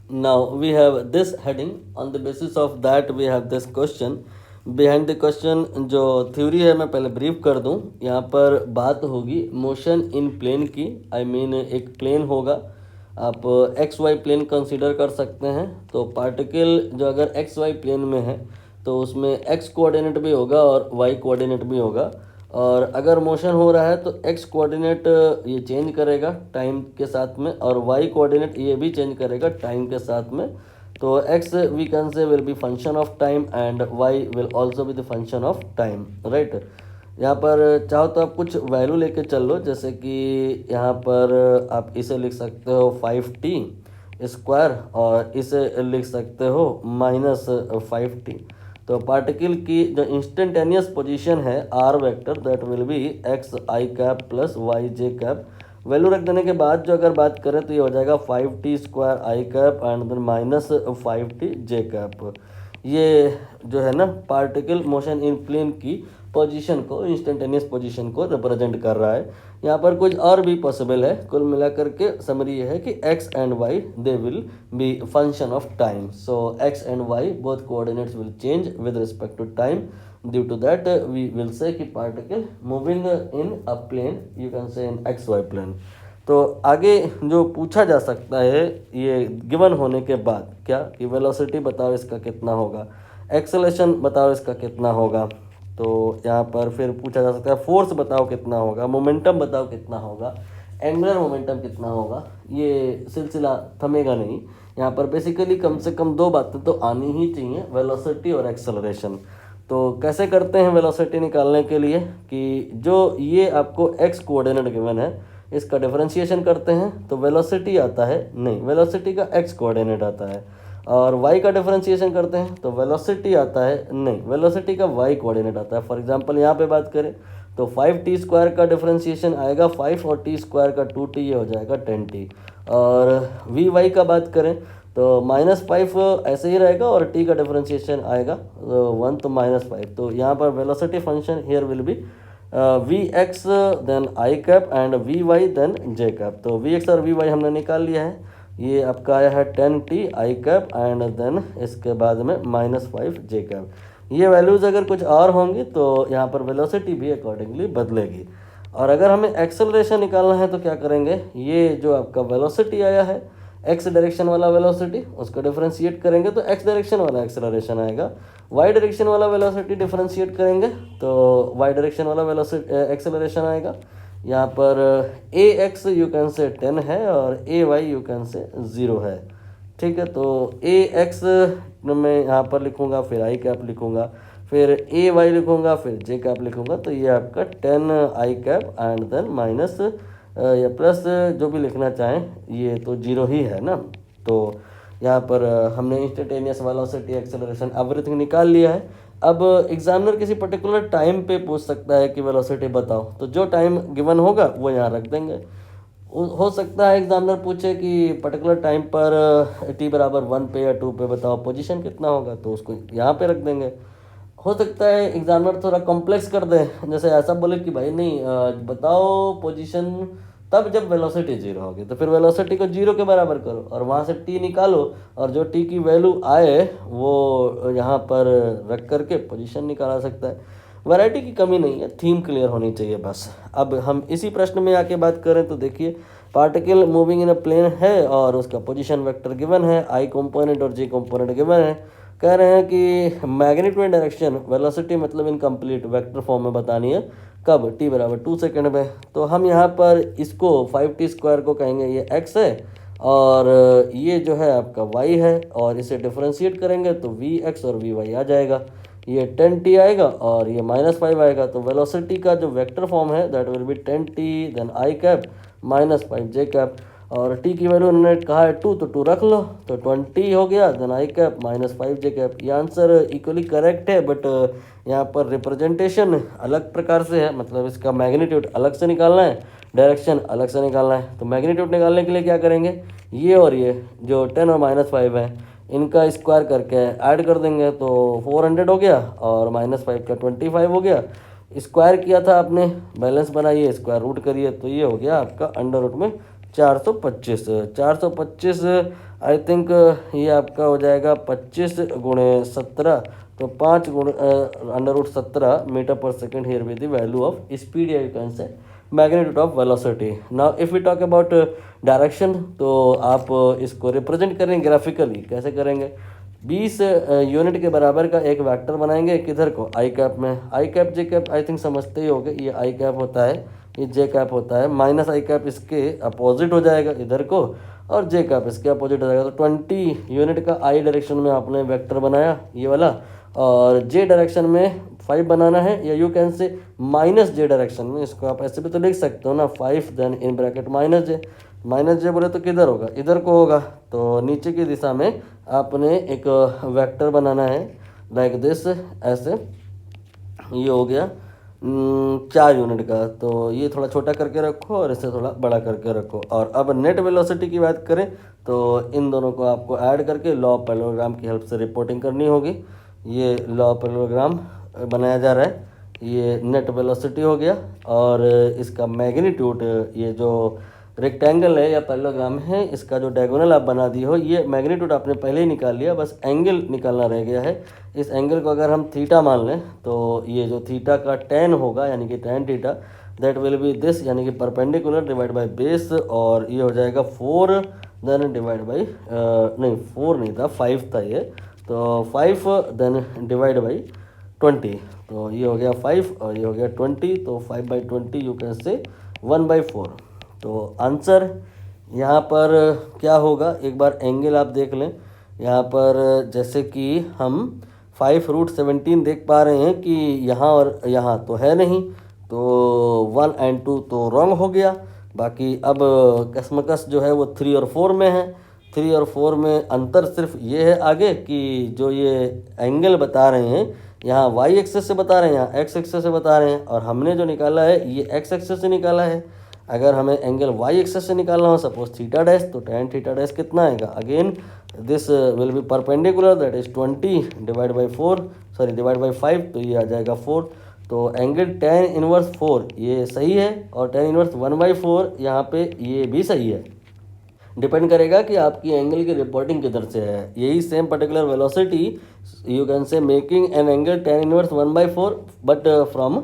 Now we have this heading. On the basis of that we have this question. Behind the question जो theory है मैं पहले brief कर दूं. यहाँ पर बात होगी मोशन इन प्लेन की. आई मीन एक प्लेन होगा, आप एक्स वाई प्लेन कंसीडर कर सकते हैं. तो पार्टिकल जो अगर एक्स वाई प्लेन में है तो उसमें एक्स कोऑर्डिनेट भी होगा और वाई कोऑर्डिनेट भी होगा. और अगर मोशन हो रहा है तो एक्स कोऑर्डिनेट ये चेंज करेगा टाइम के साथ में, और वाई कोऑर्डिनेट ये भी चेंज करेगा टाइम के साथ में. तो X we can say will be function of time and Y will also be the function of time, right. यहाँ पर चाहो तो आप कुछ वैल्यू लेके चल लो, जैसे कि यहाँ पर आप इसे लिख सकते हो 5t² और इसे लिख सकते हो -5t. तो पार्टिकल की जो इंस्टेंटेनियस पोजीशन है R vector that will be X I cap plus Y J cap. Value रख देने के बाद जो अगर बात करें तो ये हो जाएगा 5t² I cap and then -5t J cap. ये जो है ना पार्टिकल मोशन इन प्लेन की पोजीशन को, इंस्टेंटेनियस पोजीशन को रिप्रेजेंट कर रहा है. यहाँ पर कुछ और भी पॉसिबल है. कुल मिलाकर के समरी ये है कि x and y they will be function of time. So x and y both coordinates will change with respect to time. Due to that we will say कि particle moving in a plane, you can say in x Y plane. तो आगे जो पूछा जा सकता है ये given होने के बाद क्या कि वेलोसिटी बताओ इसका कितना होगा, एक्सेलेरेशन बताओ इसका कितना होगा. तो यहाँ पर फिर पूछा जा सकता है फोर्स बताओ कितना होगा, मोमेंटम बताओ कितना होगा, एंगुलर मोमेंटम कितना होगा. ये सिलसिला थमेगा नहीं. यहाँ पर बेसिकली कम से कम दो बातें तो आनी ही चाहिए, वेलोसिटी और एक्सेलरेशन. तो कैसे करते हैं वेलोसिटी निकालने के लिए कि जो ये आपको एक्स कोऑर्डिनेट गिवन है इसका डिफरेंशिएशन करते हैं तो वेलोसिटी आता है, नहीं वेलोसिटी का एक्स कोऑर्डिनेट आता है. और y का डिफरेंशिएशन करते हैं तो वेलोसिटी आता है, नहीं वेलोसिटी का y कोऑर्डिनेट आता है. फॉर एग्जांपल यहाँ पे बात करें तो 5t² का डिफरेंशिएशन आएगा 5 और t² का 2t, ये हो जाएगा 10t. और vy का बात करें तो -5 ऐसे ही रहेगा और t का डिफरेंशिएशन आएगा 1 तो -5. तो यहाँ पर velocity function here will be vx then I cap and vy then j cap. तो vx और vy हमने निकाल लिया है. ये आपका आया है 10t I cap and then इसके बाद में -5 जे कैप. ये वैल्यूज़ अगर कुछ और होंगी तो यहाँ पर वेलोसिटी भी अकॉर्डिंगली बदलेगी. और अगर हमें एक्सेलरेशन निकालना है तो क्या करेंगे, ये जो आपका वेलोसिटी आया है एक्स डायरेक्शन वाला वेलोसिटी उसको डिफरेंशिएट करेंगे तो एक्स डायरेक्शन वाला एक्सेलरेशन आएगा. वाई डायरेक्शन वाला वेलोसिटी डिफरेंशिएट करेंगे तो वाई डायरेक्शन वाला वेलोसिटी एक्सेलरेशन आएगा. यहाँ पर ए एक्स यू कैन से 10 है और ए वाई यू कैन से 0 है, ठीक है. तो ए एक्स में यहाँ पर लिखूँगा, फिर आई कैप लिखूँगा, फिर ए वाई लिखूँगा, फिर जे कैप लिखूँगा. तो ये आपका 10 आई कैप एंड देन माइनस या प्लस जो भी लिखना चाहें ये तो 0 ही है ना. तो यहाँ पर हमने इंस्टेंटेनियस वेलोसिटी एक्सेलरेशन एवरीथिंग निकाल लिया है. अब एग्जामिनर किसी पर्टिकुलर टाइम पे पूछ सकता है कि वेलोसिटी बताओ, तो जो टाइम गिवन होगा वो यहाँ रख देंगे. हो सकता है एग्जामिनर पूछे कि पर्टिकुलर टाइम पर t बराबर 1 पे या 2 पे बताओ पोजीशन कितना होगा, तो उसको यहाँ पे रख देंगे. हो सकता है एग्जामिनर थोड़ा कॉम्प्लेक्स कर दे, जैसे ऐसा बोले कि भाई नहीं बताओ पोजीशन तब जब वेलोसिटी 0 होगी, तो फिर वेलोसिटी को 0 के बराबर करो और वहाँ से t निकालो और जो t की वैल्यू आए वो यहाँ पर रख करके पोजीशन निकाला सकता है. वैरायटी की कमी नहीं है, थीम क्लियर होनी चाहिए बस. अब हम इसी प्रश्न में आके बात करें तो देखिए particle moving in a plane है और उसका पोजीशन वेक्टर गिवन है, आई कंपोनेंट और जे कंपोनेंट गिवन है. कह रहे हैं कि मैग्नीट्यूड डायरेक्शन वेलोसिटी मतलब इनकम्प्लीट वेक्टर फॉर्म में बतानी है, कब t बराबर 2 सेकेंड में. तो हम यहाँ पर इसको 5t² को कहेंगे ये x है और ये जो है आपका y है और इसे डिफरेंशिएट करेंगे तो vx और vy आ जाएगा. ये 10t आएगा और ये -5 आएगा. तो वेलोसिटी का जो वेक्टर फॉर्म है that will be 10t then I cap -5 J cap. और t की वैल्यू उन्होंने कहा है 2 तो 2 रख लो तो 20 हो गया then I cap -5 J cap. ये आंसर इक्वली करेक्ट है, बट यहाँ पर रिप्रेजेंटेशन अलग प्रकार से है, मतलब इसका मैग्नीट्यूड अलग से निकालना है, डायरेक्शन अलग से निकालना है. तो मैग्नीट्यूड निकालने के लिए क्या करेंगे, ये और ये जो 10 और -5 है इनका स्क्वायर करके ऐड कर देंगे तो 400 हो गया और -5 का 25 हो गया. स्क्वायर किया था आपने, बैलेंस बनाइए, स्क्वायर रूट करिए तो ये हो गया आपका अंडर रूट में 425 425 आई थिंक ये आपका हो जाएगा 25 गुणे 17, तो 5 गुणे √17 मीटर पर second here with the value of speed, या you can say magnitude of velocity. Now if we talk about direction, तो आप इसको रिप्रेजेंट करेंगे ग्राफिकली, कैसे करेंगे? 20 यूनिट के बराबर का एक वेक्टर बनाएंगे, किधर को? आई कैप में। I cap J cap I think समझते ही होगे, ये आई कैप होता है, ये जे कैप होता है, माइनस आई कैप इसके अपोजिट हो जाएगा इधर को, और जे कैप इसके अपोजिट हो जाएगा। तो 20 यूनिट का आई डायरेक्शन में आपने वेक्टर बनाया ये वाला, और जे डायरेक्शन में 5 बनाना है, या यू कैन से माइनस जे डायरेक्शन में, इसको आप ऐसे भी तो लिख सकते हो ना, 5 then in bracket minus J. Minus J बोले तो किधर होगा? इधर को होगा। तो नीचे की दिशा में आपने एक वेक्टर बनाना है लाइक दिस, ऐसे। ये हो गया 4 यूनिट का, तो ये थोड़ा छोटा करके रखो और इसे थोड़ा बड़ा करके रखो। और अब नेट वेलोसिटी की बात करें तो इन दोनों को आपको ऐड करके लॉ ऑफ पैरेललोग्राम की हेल्प से रिपोर्टिंग करनी होगी। ये लॉ ऑफ पैरेललोग्राम बनाया जा रहा है, ये नेट वेलोसिटी हो गया, और इसका मैग्नीट्यूड, ये जो रेक्टेंगल है या पैरेललोग्राम है, इसका जो डायगोनल आप बना दिए हो, ये मैग्नीट्यूड आपने पहले ही निकाल लिया, बस एंगल निकालना रह गया है। इस एंगल को अगर हम थीटा मान लें, तो ये जो थीटा का tan होगा, यानी कि tan theta, that will B this, यानी कि परपेंडिकुलर डिवाइड बाय बेस, और ये हो जाएगा 4 देन डिवाइड बाई, नहीं 4 नहीं था, 5 था ये, तो 5 देन डिवाइड बाई 20, तो ये हो गया 5 और ये हो गया 20, तो 5/20 यू कैन से 1/4। तो आंसर यहाँ पर क्या होगा, एक बार एंगल आप देख लें। यहाँ पर जैसे कि हम 5√17 देख पा रहे हैं कि यहाँ और यहाँ तो है नहीं, तो 1 और 2 तो रॉन्ग हो गया। बाकी अब कसमकस जो है वो 3 और 4 में है। 3 और 4 में अंतर सिर्फ ये है आगे कि जो ये एंगल बता रहे हैं, यहाँ वाई एक्सेस से बता रहे हैं, यहाँ एक्स एक्सेस से बता रहे हैं, और हमने जो निकाला है ये एक्स एक्सेस से निकाला है। अगर हमें एंगल वाई एक्सेस से निकालना हो, सपोज थीटा डैश, तो tan थीटा डैश कितना आएगा? Again this will be perpendicular, that is 20 divide by 5, तो ये आ जाएगा 4। तो एंगल tan इनवर्स 4 ये सही है, और tan इनवर्स 1/4 यहाँ पे ये भी सही है। डिपेंड करेगा कि आपकी एंगल की रिपोर्टिंग किधर से है। यही same particular velocity you can say making an angle tan inverse 1/4 but from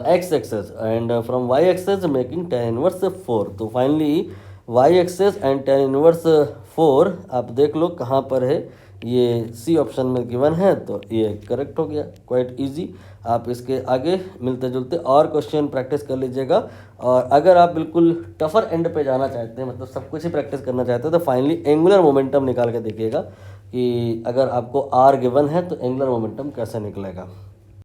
x axis, and from y axis making tan inverse 4। तो finally y axis and tan inverse 4 आप देख लो कहाँ पर है, ये सी ऑप्शन में गिवन है, तो ये करेक्ट हो गया। Quite easy. आप इसके आगे मिलते जुलते और क्वेश्चन प्रैक्टिस कर लीजिएगा, और अगर आप बिल्कुल टफर एंड पे जाना चाहते हैं, मतलब सब कुछ ही प्रैक्टिस करना चाहते हैं, तो फाइनली एंगुलर मोमेंटम निकाल के देखिएगा कि अगर आपको आर गिवन है तो एंगुलर मोमेंटम कैसे निकलेगा।